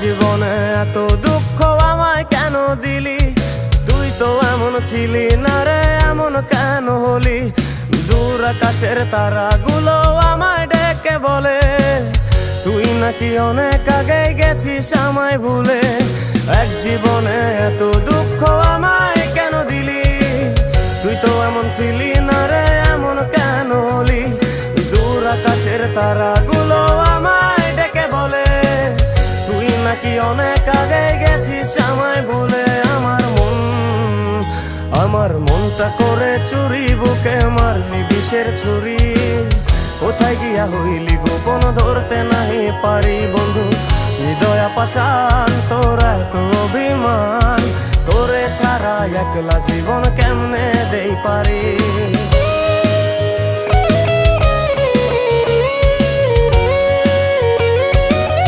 জীবনে এত দুঃখ আমায় কেন দিলি? তুই তো এমন ছিলি না রে, এমন কেন হলি? দূর আকাশের তারাগুলো আমায় ডেকে বলে তুই নাকি অনেক আগে গেছিস আমায় ভুলে। এক জীবনে এত দুঃখ আমায় কেন দিলি? তুই তো এমন ছিলি না রে, এমন কেন হলি? দূর আকাশের তারাগুলো আমায় ডেকে বলে তুই নাকি অনেক আগে গেছিস আমায় ভুলে। আমার মনটা করে চুরি, বুকে মারলি বিষের ছুরি। কোথায় গিয়া হইলি গোপন, ধরতে নাহি পারি বন্ধু। হৃদয় পাষাণ তোর এত অভিমান, তোরে ছাড়া একলা জীবন কেমনে দেই পারি?